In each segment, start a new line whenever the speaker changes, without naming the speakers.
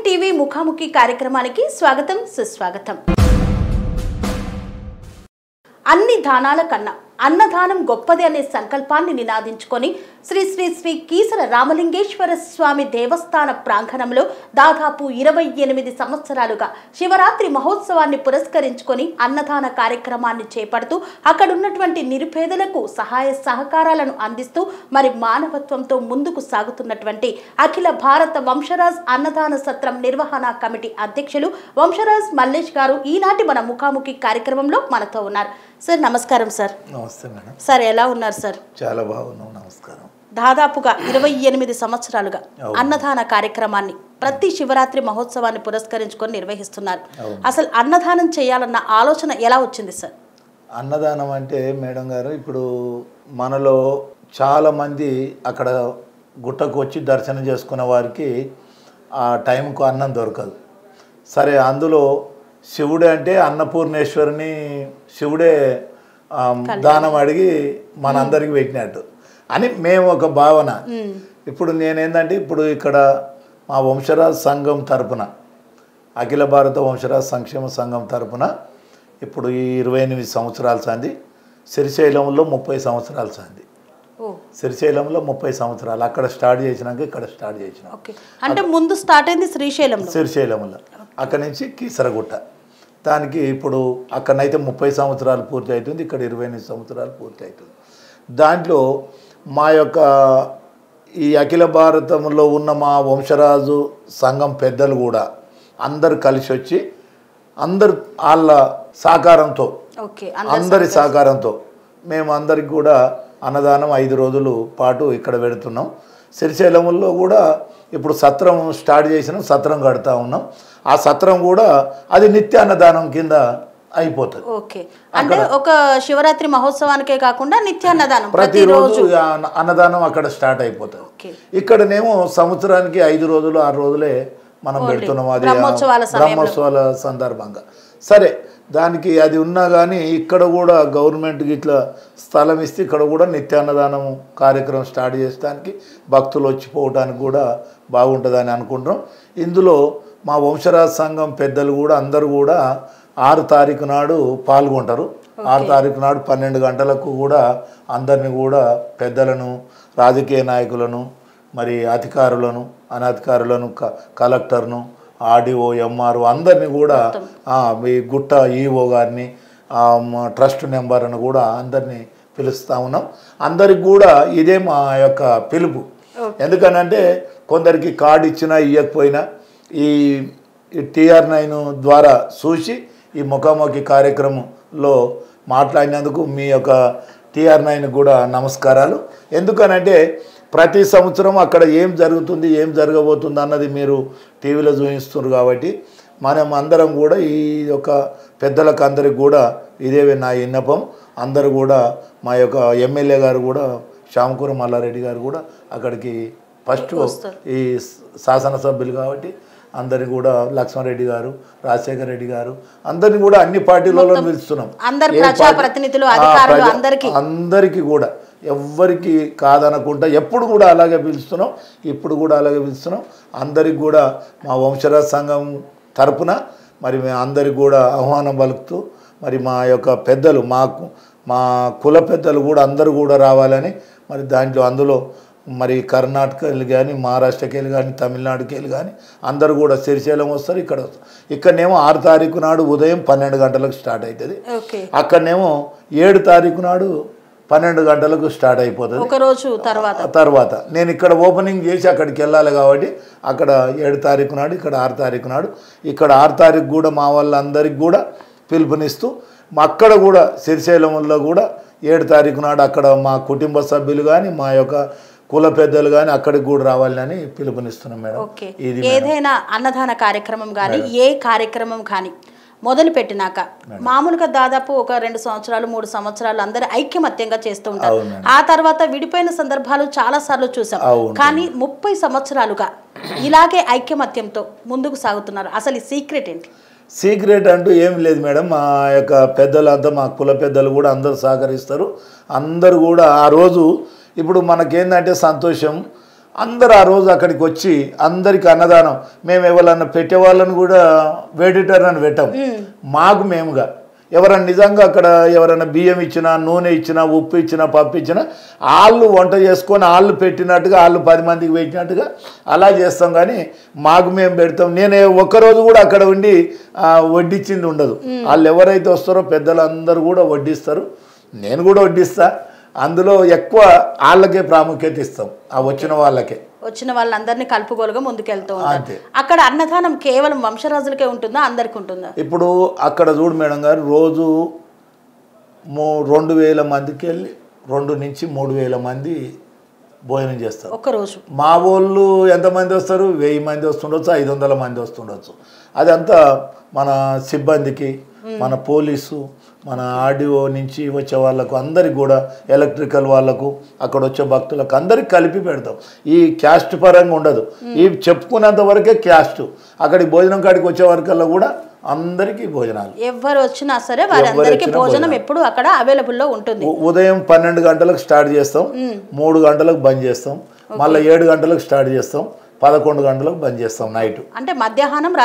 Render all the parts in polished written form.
TV ముఖాముఖి కార్యక్రమానికి స్వాగతం సుస్వాగతం. అన్ని దానాల కన్నా అన్నదానం గొప్పది అనే సంకల్పాన్ని నినాదించుకొని శ్రీ శ్రీ శ్రీ కీసర రామలింగేశ్వర స్వామి దేవస్థాన ప్రాంగణంలో దాదాపు 28 సంవత్సరాలుగా శివరాత్రి మహోత్సవాన్ని పురస్కరించుకొని అన్నదాన కార్యక్రమాన్ని చేపడుతూ అక్కడున్నటువంటి నిరుపేదలకు సహాయ సహకారాలను అందిస్తూ మరి మానవత్వంతో ముందుకు సాగుతున్నటువంటి అఖిల భారత వంశరాజ్ అన్నదాన సత్రం నిర్వహణ కమిటీ అధ్యక్షులు వంశరాజ్ మల్లేష్ గారు ఈనాటి మన ముఖాముఖి కార్యక్రమంలో మనతో ఉన్నారు. సార్ నమస్కారం. సార్
నమస్తే మేడం.
సార్ ఎలా ఉన్నారు సార్?
చాలా బాగున్నాం. నమస్కారం.
దాదాపుగా 28 సంవత్సరాలుగా అన్నదాన కార్యక్రమాన్ని ప్రతి శివరాత్రి మహోత్సవాన్ని పురస్కరించుకొని నిర్వహిస్తున్నారు. అసలు అన్నదానం చేయాలన్న ఆలోచన ఎలా వచ్చింది సార్?
అన్నదానం అంటే మేడం గారు, ఇప్పుడు మనలో చాలామంది అక్కడ గుట్టకు వచ్చి దర్శనం చేసుకున్న వారికి ఆ టైంకు అన్నం దొరకదు. సరే, అందులో శివుడే అంటే అన్నపూర్ణేశ్వరిని శివుడే దానం అడిగి మనందరికి పెట్టినట్టు అని మేము ఒక భావన. ఇప్పుడు నేనేందంటే, ఇప్పుడు ఇక్కడ మా వంశరాజ్ సంఘం తరపున, అఖిల భారత వంశరాజ్ సంక్షేమ సంఘం తరపున ఇప్పుడు ఈ 28 సంవత్సరాల సంది, శ్రీశైలంలో 30 సంవత్సరాల సంది. శ్రీశైలంలో 30 సంవత్సరాలు అక్కడ స్టార్ట్ చేసినాక ఇక్కడ స్టార్ట్ చేసినాం.
అంటే ముందు స్టార్ట్ అయింది
శ్రీశైలంలో, అక్కడి నుంచి కీసరగుట్ట. దానికి ఇప్పుడు అక్కడనైతే 30 సంవత్సరాలు పూర్తి అవుతుంది, ఇక్కడ 28 సంవత్సరాలు పూర్తి అవుతుంది. దాంట్లో మా యొక్క ఈ అఖిల భారతంలో ఉన్న మా వంశరాజు సంఘం పెద్దలు కూడా అందరు కలిసి వచ్చి అందరు వాళ్ళ సహకారంతో, అందరి సహకారంతో మేము అందరికి కూడా అన్నదానం 5 రోజుల పాటు ఇక్కడ పెడుతున్నాం. శ్రీశైలంలో కూడా ఇప్పుడు సత్రం స్టార్ట్ చేసినాం, సత్రం కడతా ఉన్నాం. ఆ సత్రం కూడా అది నిత్య అన్నదానం కింద అయిపోతుంది.
ఓకే, అంటే ఒక శివరాత్రి మహోత్సవానికే కాకుండా నిత్య అన్నదానం
ప్రతిరోజు అన్నదానం అక్కడ స్టార్ట్ అయిపోతుంది. ఇక్కడనేమో సంవత్సరానికి 5 రోజులు 6 రోజులే మనం పెడుతున్నాం, అది బ్రహ్మోత్సవాల సందర్భంగా. సరే, దానికి అది ఉన్నా కానీ ఇక్కడ కూడా గవర్నమెంట్కి ఇట్లా స్థలం ఇస్తే ఇక్కడ కూడా నిత్యాన్నదానం కార్యక్రమం స్టార్ట్ చేసడానికి భక్తులు వచ్చిపోవడానికి కూడా బాగుంటుందని అనుకుంటున్నాం. ఇందులో మా వంశరాజ్ సంఘం పెద్దలు కూడా అందరూ కూడా 6 తారీఖు నాడు పాల్గొంటారు. 6 తారీఖు నాడు 12 గంటలకు కూడా అందరిని కూడా పెద్దలను, రాజకీయ నాయకులను, మరి అధికారులను, అనధికారులను, కలెక్టర్ను, ఆర్డీఓ, ఎంఆర్ఓ అందరినీ కూడా, మీ గుట్ట ఈఓ గారిని, ట్రస్ట్ నెంబర్ను కూడా అందరినీ పిలుస్తూ ఉన్నాం. అందరికి కూడా ఇదే మా యొక్క పిలుపు. ఎందుకనంటే కొందరికి కార్డు ఇచ్చినా ఇవ్వకపోయినా ఈ TR9 ద్వారా చూసి ఈ ముఖాముఖి కార్యక్రమంలో మాట్లాడినందుకు మీ యొక్క TR9 కూడా నమస్కారాలు. ఎందుకనంటే ప్రతి సంవత్సరం అక్కడ ఏం జరుగుతుంది, ఏం జరగబోతుంది అన్నది మీరు టీవీలో చూపిస్తున్నారు కాబట్టి మనం అందరం కూడా ఈ యొక్క పెద్దలకు అందరికి కూడా ఇదే నా విన్నపం. అందరూ కూడా మా యొక్క ఎమ్మెల్యే గారు కూడా శ్యామకూర మల్లారెడ్డి గారు కూడా అక్కడికి ఫస్ట్ ఈ శాసనసభ్యులు కాబట్టి అందరిని కూడా లక్ష్మారెడ్డి గారు, రాజశేఖర రెడ్డి గారు అందరిని కూడా అన్ని పార్టీలలో పిలుస్తున్నాం. అందరికీ కూడా ఎవ్వరికి కాదనకుండా ఎప్పుడు కూడా అలాగే పిలుస్తున్నాం, ఇప్పుడు కూడా అలాగే పిలుస్తున్నాం. అందరికి కూడా మా వంశరాజ్ సంఘం తరపున మరి మేము అందరికి కూడా ఆహ్వానం పలుకుతూ, మరి మా యొక్క పెద్దలు, మా కుల పెద్దలు కూడా అందరూ కూడా రావాలని, మరి దాంట్లో అందులో మరి కర్ణాటకలు కానీ, మహారాష్ట్రకెళ్ళి కానీ, తమిళనాడుకెళ్ళి కానీ అందరూ కూడా శ్రీశైలం వస్తారు, ఇక్కడ వస్తారు. ఇక్కడనేమో 6 తారీఖు నాడు ఉదయం 12 గంటలకు స్టార్ట్ అవుతుంది. అక్కడనేమో 7 తారీఖు నాడు 12 గంటలకు స్టార్ట్ అయిపోతుంది.
ఒక రోజు
తర్వాత నేను ఇక్కడ ఓపెనింగ్ చేసి అక్కడికి వెళ్ళాలి కాబట్టి అక్కడ 7 తారీఖు నాడు, ఇక్కడ 6 తారీఖు నాడు, ఇక్కడ 6 తారీఖు కూడా మా వాళ్ళందరికీ కూడా పిలుపునిస్తూ, అక్కడ కూడా శ్రీశైలంలో కూడా 7 తారీఖు నాడు అక్కడ మా కుటుంబ సభ్యులు కానీ, మా యొక్క కుల పెద్దలు కానీ అక్కడికి కూడా రావాలని పిలుపునిస్తున్నాం మేడం.
ఏదైనా అన్నదాన కార్యక్రమం కానీ, ఏ కార్యక్రమం కానీ మొదలు పెట్టినాక మామూలుగా దాదాపు ఒక 2 సంవత్సరాలు 3 సంవత్సరాలు అందరూ ఐక్యమత్యంగా చేస్తూ ఉంటారు. ఆ తర్వాత విడిపోయిన సందర్భాలు చాలా సార్లు చూసాం. కానీ 30 సంవత్సరాలుగా ఇలాగే ఐక్యమత్యంతో ముందుకు సాగుతున్నారు. అసలు ఈ సీక్రెట్ ఏంటి?
సీక్రెట్ అంటూ ఏం లేదు మేడం. మా యొక్క పెద్దలంతా, మా కుల పెద్దలు కూడా అందరూ సహకరిస్తారు. అందరూ కూడా ఆ రోజు ఇప్పుడు మనకేందంటే సంతోషం, అందరు ఆ రోజు అక్కడికి వచ్చి అందరికి అన్నదానం, మేము ఎవరన్నా పెట్టే వాళ్ళని కూడా వేడిటర్ అని పెట్టాం, మాకు మేముగా ఎవరన్నా నిజంగా అక్కడ ఎవరైనా బియ్యం ఇచ్చినా, నూనె ఇచ్చినా, ఉప్పు ఇచ్చినా, పప్పు ఇచ్చినా వాళ్ళు వంట చేసుకొని వాళ్ళు పెట్టినట్టుగా వాళ్ళు 10 మందికి పెట్టినట్టుగా అలా చేస్తాం. కానీ మాకు మేము పెడతాం. నేను ఒక్కరోజు కూడా అక్కడ ఉండి వడ్డించింది ఉండదు. వాళ్ళు ఎవరైతే వస్తారో పెద్దలందరూ కూడా వడ్డిస్తారు, నేను కూడా వడ్డిస్తా. అందులో ఎక్కువ వాళ్ళకే ప్రాముఖ్యత ఇస్తాం, ఆ వచ్చిన
వాళ్ళందరినీ కలుపుగోలుగా ముందుకెళ్తూ ఉంటారు. అక్కడ అన్నదానం కేవలం వంశరాజులకే ఉంటుందా, అందరికి ఉంటుందా?
ఇప్పుడు అక్కడ చూడు మేడం గారు, రోజు 2000 మందికి వెళ్ళి 2 నుంచి 3000 మంది భోజనం చేస్తారు
ఒక్కరోజు.
మా వాళ్ళు ఎంతమంది వస్తారు? 1000 మంది వస్తుండొచ్చు, 500 మంది వస్తుండొచ్చు. అదంతా మన సిబ్బందికి, మన పోలీసు, మన ఆర్డీఓ నుంచి వచ్చే వాళ్ళకు అందరికి కూడా, ఎలక్ట్రికల్ వాళ్ళకు, అక్కడ వచ్చే భక్తులకు అందరికి కలిపి పెడతాం. ఈ క్యాస్ట్ పరంగా ఉండదు, ఈ చెప్పుకున్నంత వరకే క్యాస్ట్. అక్కడికి భోజనం కాడికి వచ్చే వరకల్లా కూడా అందరికీ భోజనాలు,
ఎవరు వచ్చినా సరే వారందరికీ భోజనం ఎప్పుడు అక్కడ అవైలబుల్లో ఉంటుంది.
ఉదయం 12 గంటలకు స్టార్ట్ చేస్తాం, 3 గంటలకు బంద్ చేస్తాం, మళ్ళీ 7 గంటలకు స్టార్ట్ చేస్తాం, 11 గంటలకు బంద్ చేస్తాం. నైట్
అంటే మధ్యాహ్నం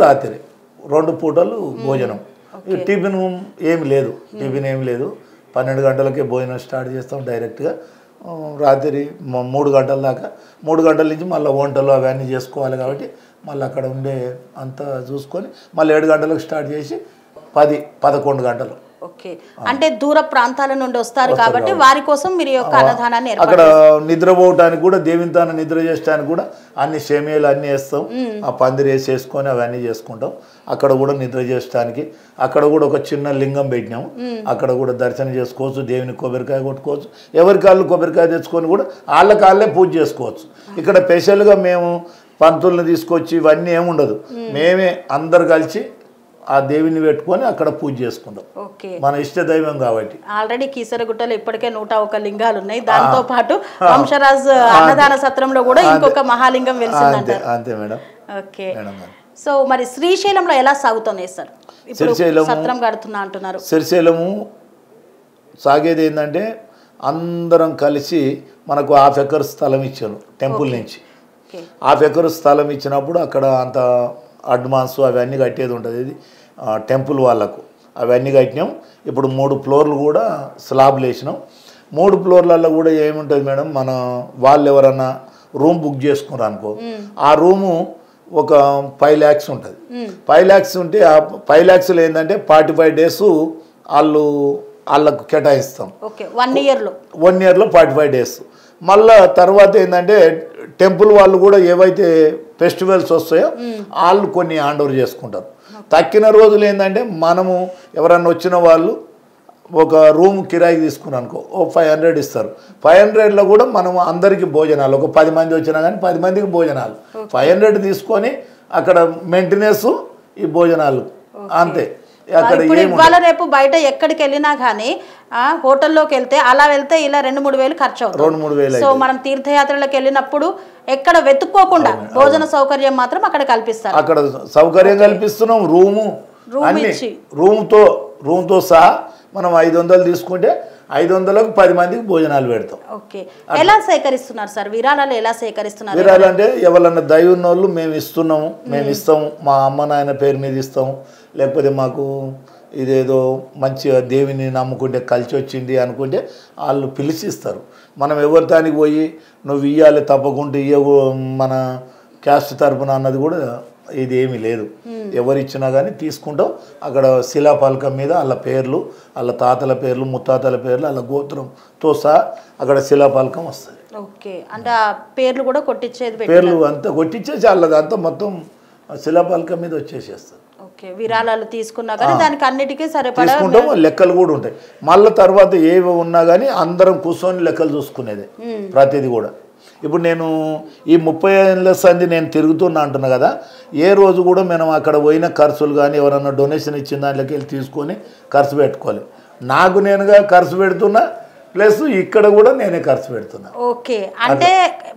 రాత్రి
2 పూటలు భోజనం. టిఫిన్ ఏమి లేదు, 12 గంటలకే భోజనం స్టార్ట్ చేస్తాం డైరెక్ట్గా. రాత్రి 3 గంటల దాకా, 3 గంటల నుంచి మళ్ళీ వంటలు అవన్నీ చేసుకోవాలి కాబట్టి మళ్ళీ అక్కడ ఉండే అంతా చూసుకొని మళ్ళీ 7 గంటలకు స్టార్ట్ చేసి 10-11 గంటలు.
ఓకే, అంటే దూర ప్రాంతాల నుండి వస్తారు కాబట్టి వారి కోసం మీరు యొక్క అన్నదానాన్ని
అక్కడ నిద్రపోవటానికి కూడా, దేవింతాన నిద్ర చేసడానికి కూడా అన్ని సేమియాలు అన్నీ వేస్తాం, ఆ పందిరి వేసేసుకొని అవన్నీ చేసుకుంటాం. అక్కడ కూడా నిద్ర చేసడానికి అక్కడ కూడా ఒక చిన్న లింగం పెట్టినాము, అక్కడ కూడా దర్శనం చేసుకోవచ్చు, దేవుని కొబ్బరికాయ కొట్టుకోవచ్చు, ఎవరి కాళ్ళు కొబ్బరికాయ తెచ్చుకొని కూడా వాళ్ళ కాళ్ళే పూజ చేసుకోవచ్చు. ఇక్కడ స్పెషల్గా మేము పంతుల్ని తీసుకొచ్చి ఇవన్నీ ఏముండదు, మేమే అందరు కలిసి ఆ దేవిని పెట్టుకొని అక్కడ పూజ చేసుకుంటాం, మన ఇష్ట దైవం కాబట్టి.
ఆల్రెడీ కీసరగుట్టలో ఇప్పటికే 101 లింగాలు ఉన్నాయి, దాంతో పాటు వంశరాజ్ అన్నదాన సత్రంలో కూడా ఇంకొక మహాలింగం వెలిసిందంటారు.
అంతే మేడం.
ఓకే, సో మరి శ్రీశైలంలో ఎలా సాగుతుంది సార్? శ్రీశైలం సత్రం కడుతున్నా అంటున్నారు.
శ్రీశైలము సాగేది ఏంటంటే అందరం కలిసి మనకు 1/2 ఎకర్ స్థలం ఇచ్చారు టెంపుల్ నుంచి. 1/2 ఎకర్ స్థలం ఇచ్చినప్పుడు అక్కడ అంత అడ్వాన్స్ అవన్నీ కట్టేది ఉంటుంది, ఇది టెంపుల్ వాళ్ళకు అవన్నీ కట్టినాం. ఇప్పుడు 3 ఫ్లోర్లు కూడా స్లాబ్లు వేసినాం. 3 ఫ్లోర్లలో కూడా ఏముంటుంది మేడం, మన వాళ్ళు ఎవరన్నా రూమ్ బుక్ చేసుకున్నారు అనుకో, ఆ రూము ఒక 5 lakhs ఉంటుంది. 5 lakhs ఉంటే ఆ 5 lakhsలో ఏంటంటే 45 days వాళ్ళకు కేటాయిస్తాం.
1 yearలో
45 days. మళ్ళా తర్వాత ఏంటంటే టెంపుల్ వాళ్ళు కూడా ఏవైతే ఫెస్టివల్స్ వస్తాయో వాళ్ళు కొన్ని హ్యాండ్ ఓవర్ చేసుకుంటారు. తక్కిన రోజులు ఏంటంటే మనము ఎవరన్నా వచ్చిన వాళ్ళు ఒక రూమ్ కిరాయికి తీసుకున్నాను అనుకో, 500 ఇస్తారు. 500లో కూడా మనం అందరికీ భోజనాలు, ఒక 10 మంది వచ్చినా కానీ 10 మందికి భోజనాలు 500 తీసుకొని అక్కడ మెయింటెనెన్స్, ఈ భోజనాలు అంతే.
ఇవాళ రేపు బయట ఎక్కడికి వెళ్ళినా కానీ హోటల్లోకి వెళ్తే అలా వెళ్తే ఇలా 2-3 వేలు ఖర్చు అవుతుంది. సో మనం తీర్థయాత్రలకు వెళ్ళినప్పుడు ఎక్కడ వెతుక్కోకుండా భోజన సౌకర్యం మాత్రం అక్కడ కల్పిస్తారు.
అక్కడ సౌకర్యం కల్పిస్తున్నాం. రూమ్తో సహా మనం 500 తీసుకుంటే 500కు 10 మందికి భోజనాలు పెడతాం.
ఓకే, ఎలా సేకరిస్తున్నారు సార్ విరాళాలు? ఎలా సేకరిస్తున్నారు?
విరాళాలు అంటే ఎవరన్నా దయ ఉన్న వాళ్ళు మేము ఇస్తాము, మా అమ్మ నాయన పేరు మీద ఇస్తాము, లేకపోతే మాకు ఇదేదో మంచిగా దేవిని నమ్ముకుంటే కలిసి వచ్చింది అనుకుంటే వాళ్ళు పిలిచి ఇస్తారు. మనం ఎవరి దానికి పోయి నువ్వు ఇవ్వాలి తప్పకుండా ఇవ్వ మన క్యాస్ట్ తరపున అన్నది కూడా ఇది ఏమీ లేదు. ఎవరిచ్చినా కానీ తీసుకుంటాం. అక్కడ శిలాఫలకం మీద వాళ్ళ పేర్లు, వాళ్ళ తాతల పేర్లు, ముత్తాతల పేర్లు, వాళ్ళ గోత్రంతో సహా అక్కడ శిలాఫలకం వస్తుంది.
ఓకే, అంటే పేర్లు కూడా కొట్టించేది,
పేర్లు అంతా కొట్టించేసి వాళ్ళది అంతా మొత్తం శిలాఫలకం మీద వచ్చేసేస్తారు.
ఓకే, విరాళాలు తీసుకున్నా కానీ దానికి అన్నిటికీ సరిపడా
తీసుకుంటాం. లెక్కలు కూడా ఉంటాయి. మళ్ళీ తర్వాత ఏవి ఉన్నా కానీ అందరం కూర్చొని లెక్కలు చూసుకునేది ప్రతిదీ కూడా. ఇప్పుడు నేను ఈ 30 ఏళ్ళ సంది నేను తిరుగుతున్నా అంటున్నా కదా, ఏ రోజు కూడా మనం అక్కడ పోయిన ఖర్చులు కానీ ఎవరన్నా డొనేషన్ ఇచ్చిన దాంట్లోకి వెళ్ళి తీసుకొని ఖర్చు పెట్టుకోవాలి. నాకు నేనుగా ఖర్చు పెడుతున్నా, ప్లస్ ఇక్కడ కూడా నేనే ఖర్చు పెడుతున్నా.
ఓకే, అంటే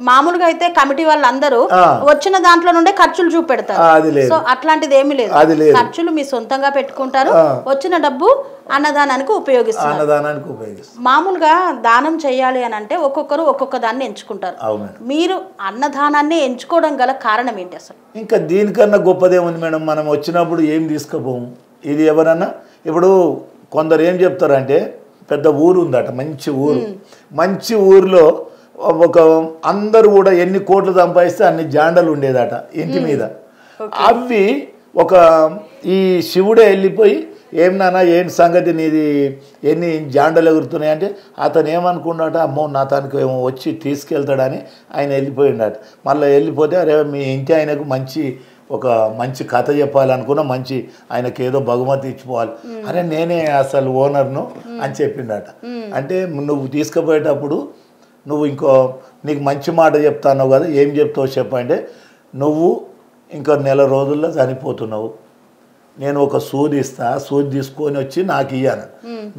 మామూలుగా అయితే కమిటీ వాళ్ళందరూ వచ్చిన దాంట్లో నుండే ఖర్చులు చూపెడతారు.
అది లేదు,
సో అట్లాంటిది ఏమీ లేదు. ఖర్చులు మీ సొంతంగా పెట్టుకుంటారు, వచ్చిన డబ్బు అన్నదానానికి ఉపయోగిస్తారు. మామూలుగా దానం చేయాలి అని అంటే ఒక్కొక్కరు ఒక్కొక్క దాన్ని ఎంచుకుంటారు. మీరు అన్నదానాన్ని ఎంచుకోవడం గల కారణం ఏంటి అసలు?
ఇంకా దీనికన్నా గొప్పదేముంది మేడం, మనం వచ్చినప్పుడు ఏం తీసుకుపోము. ఇది ఎవరన్నా ఇప్పుడు కొందరు ఏం చెప్తారంటే, పెద్ద ఊరు ఉందట, మంచి ఊరు, మంచి ఊరిలో ఒక అందరూ కూడా ఎన్ని కోట్లు సంపాదిస్తే అన్ని జాండలు ఉండేదట ఇంటి మీద. అవి ఒక ఈ శివుడే వెళ్ళిపోయి ఏం నాన్న ఏంటి సంగతి నీది, ఎన్ని జాండలు ఎగురుతున్నాయి అంటే అతను ఏమనుకున్నాట, అమ్మో నా తనకు ఏమో వచ్చి తీసుకెళ్తాడని ఆయన వెళ్ళిపోయిండట. మళ్ళీ వెళ్ళిపోతే అరే మీ ఇంటి ఆయనకు ఒక మంచి కథ చెప్పాలనుకున్నా, మంచి ఆయనకి ఏదో బహుమతి ఇచ్చిపోవాలి, అరే నేనే అసలు ఓనర్ను అని చెప్పిండట. అంటే నువ్వు తీసుకుపోయేటప్పుడు నువ్వు నీకు మంచి మాట చెప్తాను కదా, ఏం చెప్తావు చెప్పంటే, నువ్వు ఇంకా నెల రోజుల్లో చనిపోతున్నావు, నేను ఒక సూది ఇస్తా, సూది తీసుకొని వచ్చి నాకు ఇయ్యాను.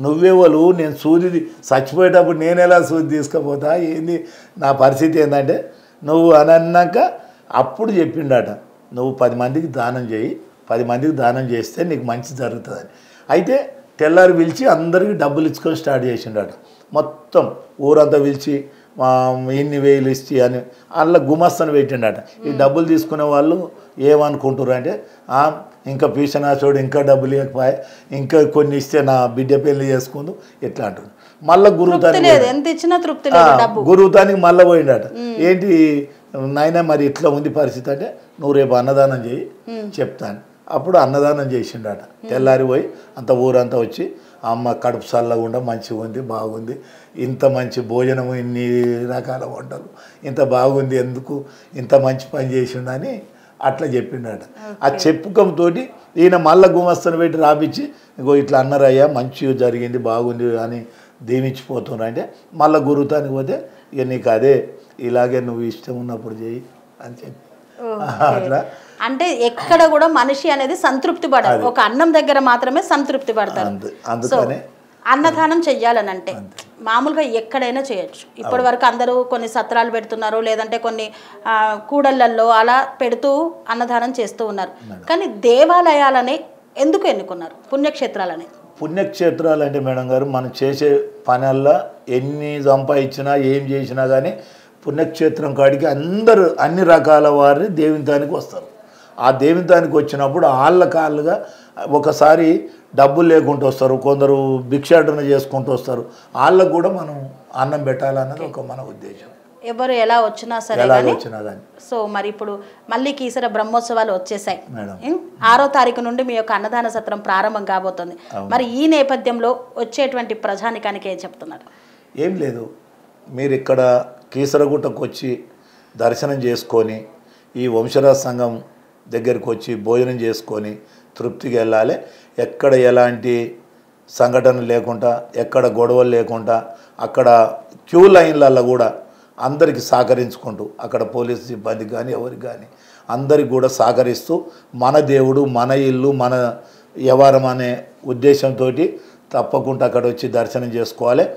నువ్వేవాళ్ళు నేను సూది చచ్చిపోయేటప్పుడు నేను ఎలా సూది తీసుకుపోతా, ఏంది నా పరిస్థితి ఏంటంటే నువ్వు అని అన్నాక అప్పుడు చెప్పిండట, నువ్వు 10 మందికి దానం చేయి, 10 మందికి దానం చేస్తే నీకు మంచి జరుగుతుందని. అయితే తెల్లారి పిలిచి అందరికీ డబ్బులు ఇచ్చుకొని స్టార్ట్ చేసిండట. మొత్తం ఊరంతా పిలిచి ఇన్ని వేలు ఇచ్చి అని అందులో గుమస్తను పెట్టిండట. ఈ డబ్బులు తీసుకునే వాళ్ళు ఏమనుకుంటారు అంటే, ఇంకా పీసనాచోడు ఇంకా డబ్బులు ఇవ్వకపోయా, ఇంకా కొన్ని ఇస్తే నా బిడ్డ పెళ్లి చేసుకుందు ఇట్లా అంటుంది. మళ్ళీ గురువుతానికి మళ్ళీ పోయిండట. ఏంటి నాయన మరి ఇట్లా ఉంది పరిస్థితి అంటే, నువ్వు రేపు అన్నదానం చేయి చెప్తాను. అప్పుడు అన్నదానం చేసిండట. తెల్లారి పోయి అంత ఊరంతా వచ్చి, అమ్మ కడుపు చల్లకుండా మంచిగా ఉంది, బాగుంది, ఇంత మంచి భోజనము, ఇన్ని రకాల వంటలు, ఇంత బాగుంది, ఎందుకు ఇంత మంచి పని చేసిండని అట్లా చెప్పిండట. ఆ చెప్పుకంతో ఈయన మళ్ళీ గుమస్తను పెట్టి రాపిచ్చి, ఇగో ఇట్లా అన్నారయ్యా మంచిగా జరిగింది, బాగుంది అని దీవించిపోతున్నా అంటే, మళ్ళీ గురువుతానికి పోతే ఇక నీకు అదే ఇలాగే నువ్వు ఇష్టం ఉన్నప్పుడు చేయి అని చెప్పి అట్లా.
అంటే ఎక్కడ కూడా మనిషి అనేది సంతృప్తి పడాలి, ఒక అన్నం దగ్గర మాత్రమే సంతృప్తి పడతారు.
అందుకనే
అన్నదానం చెయ్యాలని అంటే మామూలుగా ఎక్కడైనా చేయొచ్చు. ఇప్పటి వరకు అందరూ కొన్ని సత్రాలు పెడుతున్నారు, లేదంటే కొన్ని కూడళ్లలో అలా పెడుతూ అన్నదానం చేస్తూ ఉన్నారు. కానీ దేవాలయాలని ఎందుకు ఎన్నుకున్నారు, పుణ్యక్షేత్రాలని?
పుణ్యక్షేత్రాలు అంటే మేడం గారు, మనం చేసే పనుల్లో ఎన్ని సంపాదించినా ఏం చేసినా కానీ పుణ్యక్షేత్రం కాడికి అందరూ అన్ని రకాల వారిని దేవితానికి వస్తారు. ఆ దేవితానికి వచ్చినప్పుడు వాళ్ళకాళ్ళుగా ఒకసారి డబ్బులు లేకుంటూ వస్తారు, కొందరు భిక్షాటన చేసుకుంటూ వస్తారు, వాళ్ళకు కూడా మనం అన్నం పెట్టాలన్నది ఒక మన ఉద్దేశం.
ఎవరు ఎలా వచ్చినా సరే కానీ. సో మరి ఇప్పుడు మళ్ళీ కీసర బ్రహ్మోత్సవాలు వచ్చేసాయి. 6వ తారీఖు నుండి మీ యొక్క అన్నదాన సత్రం ప్రారంభం కాబోతుంది. మరి ఈ నేపథ్యంలో వచ్చేటువంటి ప్రజానికానికి ఏం చెప్తున్నారు?
ఏం లేదు, మీరు ఇక్కడ కీసరగుట్టకు వచ్చి దర్శనం చేసుకొని, ఈ వంశరాజ్ సంఘం దగ్గరికి వచ్చి భోజనం చేసుకొని తృప్తిగా వెళ్ళాలి. ఎక్కడ ఎలాంటి సంఘటన లేకుండా, ఎక్కడ గొడవలు లేకుండా, అక్కడ క్యూ లైన్లలో కూడా అందరికి సహకరించుకుంటూ, అక్కడ పోలీసు సిబ్బంది కానీ ఎవరికి కానీ అందరికి కూడా సహకరిస్తూ, మన దేవుడు మన ఇల్లు మన వ్యవహారం అనే ఉద్దేశంతో తప్పకుండా అక్కడ వచ్చి దర్శనం చేసుకోవాలి.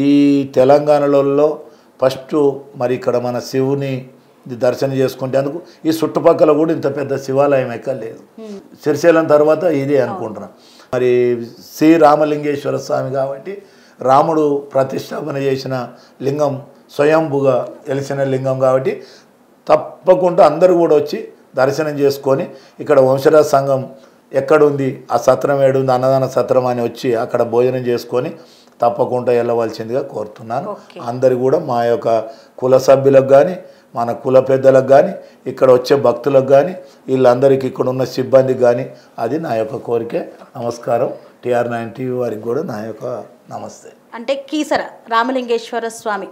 ఈ తెలంగాణలో ఫస్ట్ మరి ఇక్కడ మన శివుని దర్శనం చేసుకుంటేందుకు ఈ చుట్టుపక్కల కూడా ఇంత పెద్ద శివాలయం ఎక్కలేదు. శ్రీశైలం తర్వాత ఇదే అనుకుంటున్నాం. మరి శ్రీ రామలింగేశ్వర స్వామి కాబట్టి రాముడు ప్రతిష్టాపన చేసిన లింగం, స్వయంభుగా వెలిసిన లింగం కాబట్టి తప్పకుండా అందరూ కూడా వచ్చి దర్శనం చేసుకొని, ఇక్కడ వంశరాజ్ సంఘం ఎక్కడుంది, ఆ సత్రం ఏడుంది, అన్నదాన సత్రం అని వచ్చి అక్కడ భోజనం చేసుకొని తప్పకుండా వెళ్ళవలసిందిగా కోరుతున్నాను. అందరు కూడా మా యొక్క కుల సభ్యులకు కానీ, మన కుల పెద్దలకు కానీ, ఇక్కడ వచ్చే భక్తులకు కానీ, వీళ్ళందరికీ ఇక్కడ ఉన్న సిబ్బందికి కానీ అది నా యొక్క కోరికే. నమస్కారం. TR9 TV వారికి కూడా నా యొక్క నమస్తే.
అంటే కీసర రామలింగేశ్వర స్వామి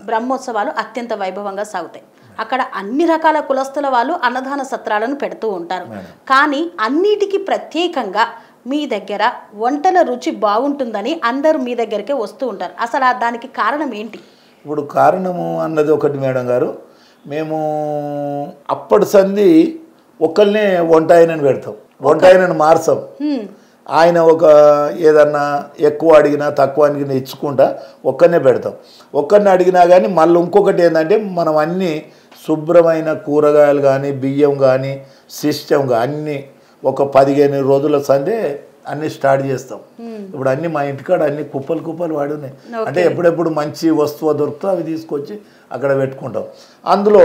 బ్రహ్మోత్సవాలు అత్యంత వైభవంగా సాగుతాయి. అక్కడ అన్ని రకాల కులస్తుల వాళ్ళు అన్నదాన సత్రాలను పెడుతూ ఉంటారు. కానీ అన్నిటికీ ప్రత్యేకంగా మీ దగ్గర వంటల రుచి బాగుంటుందని అందరూ మీ దగ్గరికే వస్తూ ఉంటారు. అసలు దానికి కారణం ఏంటి?
ఇప్పుడు కారణము అన్నది ఒకటి మేడం గారు, మేము అప్పటి సంది ఒకరినే వంట ఆయనని పెడతాం, వంట ఆయనని మార్చాం. ఆయన ఒక ఏదన్నా ఎక్కువ అడిగినా తక్కువ అడిగినా ఇచ్చుకుంటా ఒక్కనే పెడతాం. ఒక్కరిని అడిగినా కానీ మళ్ళీ ఇంకొకటి ఏంటంటే మనం అన్నీ శుభ్రమైన కూరగాయలు కానీ బియ్యం కానీ సిస్టమ్గా అన్నీ ఒక 15 రోజుల సందే అన్నీ స్టార్ట్ చేస్తాం. ఇప్పుడు అన్నీ మా ఇంటికాడ అన్ని కుప్పలు వాడున్నాయి. అంటే ఎప్పుడెప్పుడు మంచి వస్తువు దొరుకుతుందో అవి తీసుకొచ్చి అక్కడ పెట్టుకుంటాం. అందులో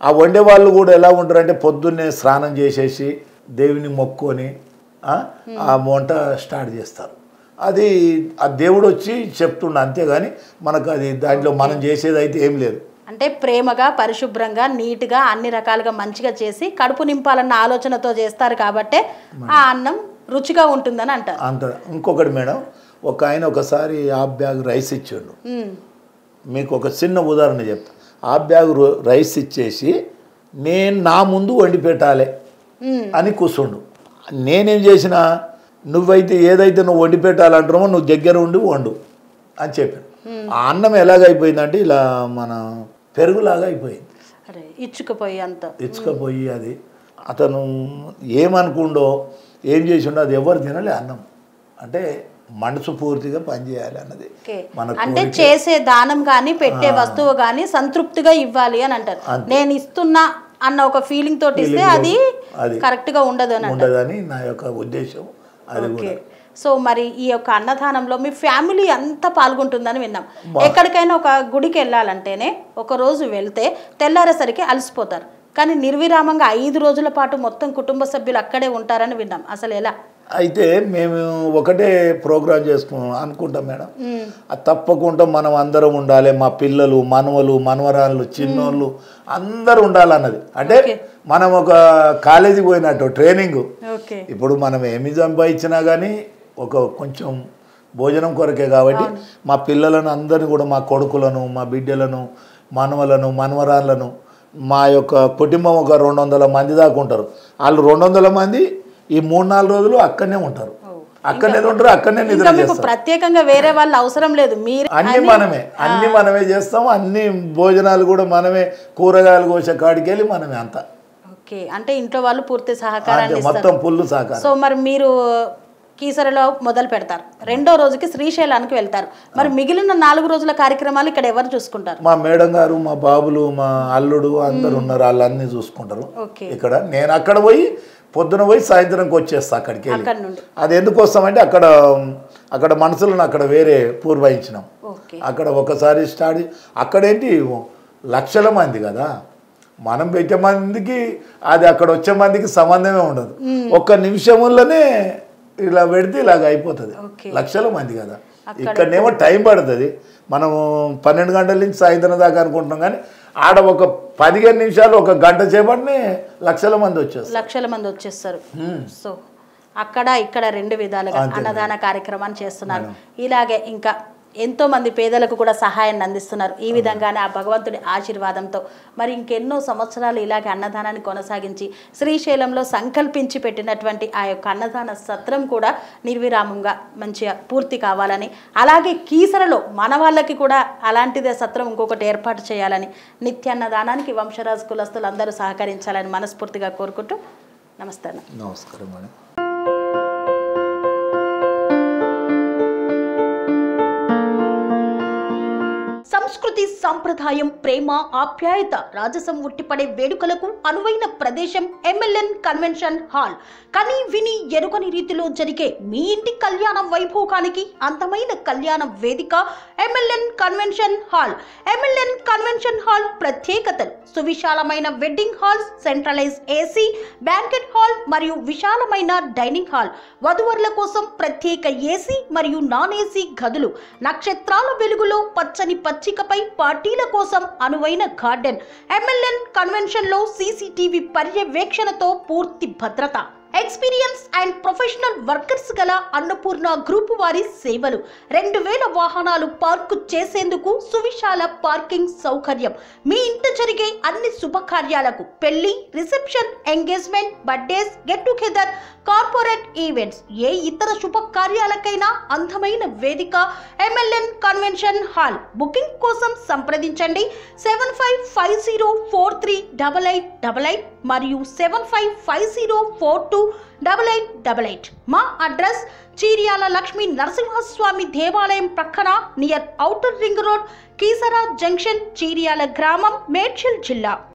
ఆ వండే వాళ్ళు కూడా ఎలా ఉంటారంటే పొద్దున్నే స్నానం చేసేసి దేవుని మొక్కుకొని ఆ వంట స్టార్ట్ చేస్తారు. అది ఆ దేవుడు వచ్చి చెప్తుండ, అంతేగాని మనకు అది దాంట్లో మనం చేసేది అయితే ఏం లేదు.
అంటే ప్రేమగా పరిశుభ్రంగా నీట్గా అన్ని రకాలుగా మంచిగా చేసి కడుపు నింపాలన్న ఆలోచనతో చేస్తారు కాబట్టి ఆ అన్నం రుచిగా ఉంటుందని అంటారు.
అంత ఇంకొకటి మేడం, ఒక ఆయన ఒకసారి హాఫ్ బ్యాగ్ రైస్ ఇచ్చాడు. మీకు ఒక చిన్న ఉదాహరణ చెప్తా. హాఫ్ బ్యాగ్ రైస్ ఇచ్చేసి నేను నా ముందు వండి పెట్టాలి అని కూర్చుండు. నేనేం చేసిన, నువ్వైతే ఏదైతే నువ్వు వండి పెట్టాలంటున్నావో నువ్వు దగ్గర ఉండి వండు అని చెప్పాను. ఆ అన్నం ఎలాగైపోయిందంటే ఇలా మన పెరుగులాగా అయిపోయింది, ఇచ్చుకపోయి అది అతను ఏమనుకుండో ఏం చేసిండో అది ఎవరు తినలే అన్నం. అంటే మనసు పూర్తిగా పనిచేయాలి అన్నది
అంటే చేసే దానం కానీ పెట్టే వస్తువు కానీ సంతృప్తిగా ఇవ్వాలి అని అంటారు. నేను ఇస్తున్నా అన్న ఒక ఫీలింగ్ తోటి ఇస్తే అది కరెక్ట్ గా ఉండదని
నా యొక్క ఉద్దేశం. అది
సో మరి ఈ యొక్క అన్నదానంలో మీ ఫ్యామిలీ అంతా పాల్గొంటుందని విన్నాం. ఎక్కడికైనా ఒక గుడికి వెళ్ళాలంటేనే ఒక రోజు వెళ్తే తెల్లారేసరికి అలసిపోతారు, కానీ నిర్విరామంగా 5 రోజుల పాటు మొత్తం కుటుంబ సభ్యులు అక్కడే ఉంటారని విన్నాం. అసలు ఎలా?
అయితే మేము ఒకటే ప్రోగ్రాం చేసుకున్నాం అనుకుంటాం మేడం, అది తప్పకుండా మనం అందరం ఉండాలి, మా పిల్లలు మనవలు మనవరాళ్ళు చిన్నోళ్ళు అందరూ ఉండాలన్నది. అంటే మనం ఒక కాలేజీకి పోయినట్టు ట్రైనింగ్. ఇప్పుడు మనం ఏమి సంపాదించినా కానీ ఒక కొంచెం భోజనం కొరకే కాబట్టి మా పిల్లలను అందరినీ కూడా, మా కొడుకులను మా బిడ్డలను మనవలను మనవరాళ్ళను, మా యొక్క కుటుంబం ఒక 200 మంది దాకా ఉంటారు. వాళ్ళు 200 మంది ఈ 3-4 రోజులు అక్కడనే ఉంటారు, అక్కడనే ఉంటారు, అక్కడనే నిద్ర చేస్తారు.
ప్రత్యేకంగా వేరే వాళ్ళు అవసరం లేదు, మీరు
అన్ని మనమే చేస్తాం. అన్ని భోజనాలు కూడా మనమే, కూరగాయలు కోసే కాడికి వెళ్ళి మనమే అంతా.
అంటే ఇంట్లో వాళ్ళు పూర్తి సహకారాన్ని
మొత్తం ఫుల్ సహకారం.
సో మరి మీరు కీసరలో మొదలు పెడతారు, 2వ రోజుకి శ్రీశైలానికి వెళ్తారు. మరి మిగిలిన 4 రోజుల కార్యక్రమాలు ఇక్కడ ఎవరు చూసుకుంటారు?
మా మేడం గారు, మా బాబులు, మా అల్లుడు అందరు ఉన్నారు, వాళ్ళు అన్ని చూసుకుంటారు. ఇక్కడ నేను అక్కడ పోయి పొద్దున పోయి సాయంత్రంకి వచ్చేస్తా అక్కడికి వెళ్ళి. అది ఎందుకు వస్తామంటే అక్కడ మనుషులను అక్కడ వేరే పూర్వహించినాం. అక్కడ ఒకసారి స్టార్ట్, అక్కడేంటి లక్షల మంది కదా, మనం పెట్టే మందికి అది అక్కడ వచ్చే మందికి సంబంధమే ఉండదు. 1 నిమిషంలోనే ఇలా పెడితే ఇలాగ అయిపోతుంది. లక్షల మంది కదా, ఇక్కడనేమో టైం పడుతుంది. మనం 12 గంటల నుంచి సాయంత్రం దాకా అనుకుంటున్నాం, కానీ ఆడ ఒక 15 నిమిషాలు, 1 గంట చేపట్టినే లక్షల మంది వచ్చేస్తారు.
సో అక్కడ ఇక్కడ 2 విధాలుగా అన్నదాన కార్యక్రమాన్ని చేస్తున్నారు. ఇలాగే ఇంకా ఎంతో మంది పేదలకు కూడా సహాయాన్ని అందిస్తున్నారు. ఈ విధంగానే ఆ భగవంతుడి ఆశీర్వాదంతో మరి ఇంకెన్నో సంవత్సరాలు ఇలాగే అన్నదానాన్ని కొనసాగించి శ్రీశైలంలో సంకల్పించి పెట్టినటువంటి ఆ యొక్క అన్నదాన సత్రం కూడా నిర్విరామంగా మంచిగా పూర్తి కావాలని, అలాగే కీసరలో మన వాళ్ళకి కూడా అలాంటిదే సత్రం ఇంకొకటి ఏర్పాటు చేయాలని, నిత్యాన్నదానానికి వంశరాజు కులస్తులు అందరూ సహకరించాలని మనస్ఫూర్తిగా కోరుకుంటూ నమస్కారం.
మేడం.
సంస్కృతి సంప్రదాయం ప్రేమ ఆప్యాయత రాజసం ఉట్టిపడే వేడుకలకు అనువైన ప్రదేశం ఎంఎల్ఎన్ కన్వెన్షన్ హాల్. కని విని ఎరుగని రీతిలో జరిగే మీ ఇంటి కళ్యాణ వైభోగానికి అందమైన కళ్యాణ వేదిక MLN convention hall. MLN convention hall ప్రత్యేకతలు: సువిశాలమైన wedding halls, centralize AC banquet hall మరియు విశాలమైన డైనింగ్ హాల్, వధువరుల కోసం ప్రత్యేక ఏసీ మరియు నాన్ ఏసీ గదులు, నక్షత్రాల వెలుగులో పచ్చని పచ్చికపై పార్టీల కోసం అనువైన గార్డెన్. ఎంఎల్ఎన్ కన్వెన్షన్ లో సీసీటీవీ పర్యవేక్షణతో పూర్తి భద్రత. ఎక్స్పీరియన్స్ అండ్ ప్రొఫెషనల్ వర్కర్స్ గల అన్నపూర్ణ గ్రూప్ వారి సేవలు. 2000 వాహనాలు పార్కు చేసేందుకు సువిశాల పార్కింగ్ సౌకర్యం. మీ ఇంట జరిగే అన్ని శుభకార్యాలకు, పెళ్లి, reception, engagement, birthdays, get together, corporate events, ఏ ఇతర శుభకార్యాలకైనా అందమైన వేదిక ఎంఎల్ఎన్ కన్వెన్షన్ హాల్. బుకింగ్ కోసం సంప్రదించండి 7550438888 మరియు 755042 928888. మా అడ్రస్ చీర్యాల లక్ష్మీ నరసింహస్వామి దేవాలయం ప్రక్కన near outer ring road, Keesara junction, Cheeryal గ్రామం, మేడ్చల్ జిల్లా.